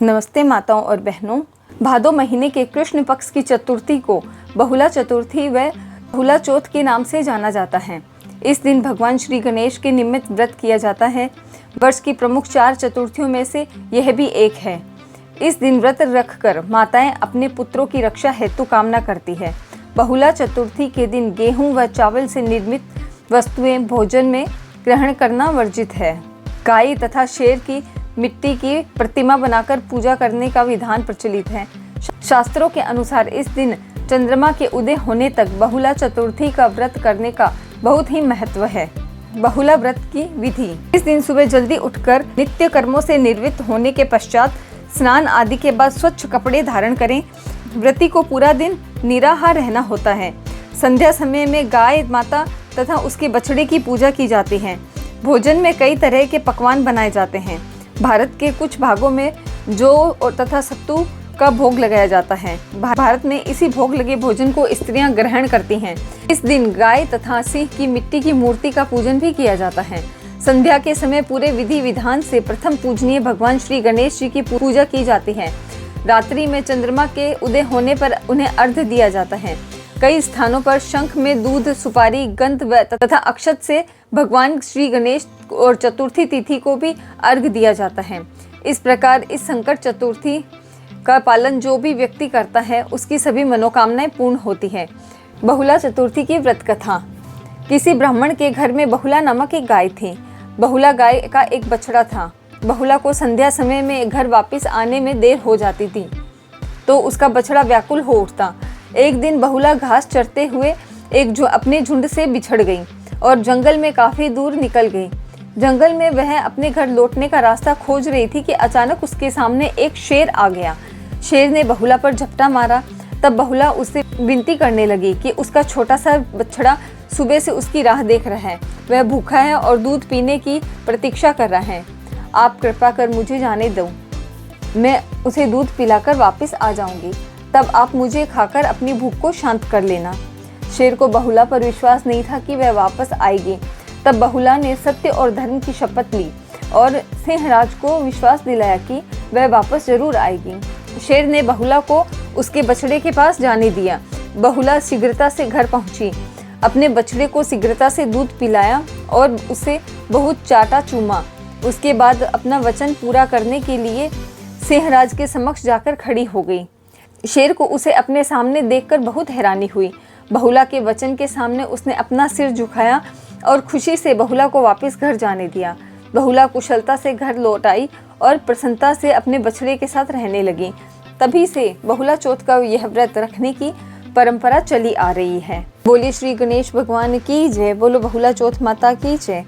नमस्ते माताओं और बहनों। भादो महीने के कृष्ण पक्ष की चतुर्थी को बहुला चतुर्थी व बहुला चौथ के नाम से जाना जाता है। इस दिन भगवान श्री गणेश के निमित्त व्रत किया जाता है। वर्ष की प्रमुख 4 चतुर्थियों में से यह भी एक है। इस दिन व्रत रखकर माताएं अपने पुत्रों की रक्षा हेतु कामना करती है। बहुला चतुर्थी के दिन गेहूं व चावल से निर्मित वस्तुएं भोजन में ग्रहण करना वर्जित है। गाय तथा शेर की मिट्टी की प्रतिमा बनाकर पूजा करने का विधान प्रचलित है। शास्त्रों के अनुसार इस दिन चंद्रमा के उदय होने तक बहुला चतुर्थी का व्रत करने का बहुत ही महत्व है। बहुला व्रत की विधि: इस दिन सुबह जल्दी उठकर नित्य कर्मों से निवृत्त होने के पश्चात स्नान आदि के बाद स्वच्छ कपड़े धारण करें। व्रती को पूरा दिन निराहार रहना होता है। संध्या समय में गाय माता तथा उसके बछड़े की पूजा की जाती है। भोजन में कई तरह के पकवान बनाए जाते हैं। भारत के कुछ भागों में जौ और तथा सत्तू का भोग लगाया जाता है। भारत में इसी भोग लगे भोजन को स्त्रियां ग्रहण करती हैं। इस दिन गाय तथा सिंह की मिट्टी की मूर्ति का पूजन भी किया जाता है। संध्या के समय पूरे विधि विधान से प्रथम पूजनीय भगवान श्री गणेश जी की पूजा की जाती है। रात्रि में चंद्रमा के उदय होने पर उन्हें अर्घ्य दिया जाता है। कई स्थानों पर शंख में दूध, सुपारी, गंध तथा अक्षत से भगवान श्री गणेश और चतुर्थी तिथि को भी अर्घ्य दिया जाता है। इस प्रकार इस संकट चतुर्थी का पालन जो भी व्यक्ति करता है उसकी सभी मनोकामनाएं पूर्ण होती है। बहुला चतुर्थी की व्रत कथा। किसी ब्राह्मण के घर में बहुला नामक एक गाय थी। बहुला गाय का एक बछड़ा था। बहुला को संध्या समय में घर वापस आने में देर हो जाती थी तो उसका बछड़ा व्याकुल हो उठता। एक दिन बहुला घास चरते हुए अपने झुंड से बिछड़ गई और जंगल में काफी दूर निकल गई। जंगल में वह अपने घर लौटने का रास्ता खोज रही थी कि अचानक उसके सामने एक शेर आ गया। शेर ने बहुला पर झपटा मारा। तब बहुला उससे विनती करने लगी कि उसका छोटा सा बछड़ा सुबह से उसकी राह देख रहा है। वह भूखा है और दूध पीने की प्रतीक्षा कर रहा है। आप कृपा कर मुझे जाने दो, मैं उसे दूध पिलाकर वापस आ जाऊंगी। तब आप मुझे खाकर अपनी भूख को शांत कर लेना। शेर को बहुला पर विश्वास नहीं था कि वह वापस आएगी। तब बहुला ने सत्य और धर्म की शपथ ली और सिंहराज को विश्वास दिलाया कि वह वापस जरूर आएगी। शेर ने बहुला को उसके बछड़े के पास जाने दिया। बहुला शीघ्रता से घर पहुंची, अपने बछड़े को शीघ्रता से दूध पिलाया और उसे बहुत चाटा चूमा। उसके बाद अपना वचन पूरा करने के लिए सिंहराज के समक्ष जाकर खड़ी हो गई। शेर को उसे अपने सामने देखकर बहुत हैरानी हुई। बहुला के वचन के सामने उसने अपना सिर झुकाया और खुशी से बहुला को वापस घर जाने दिया। बहुला कुशलता से घर लौट आई और प्रसन्नता से अपने बछड़े के साथ रहने लगी। तभी से बहुला चौथ का यह व्रत रखने की परंपरा चली आ रही है। बोलिए श्री गणेश भगवान की जय। बोलो बहुला चौथ माता की जय।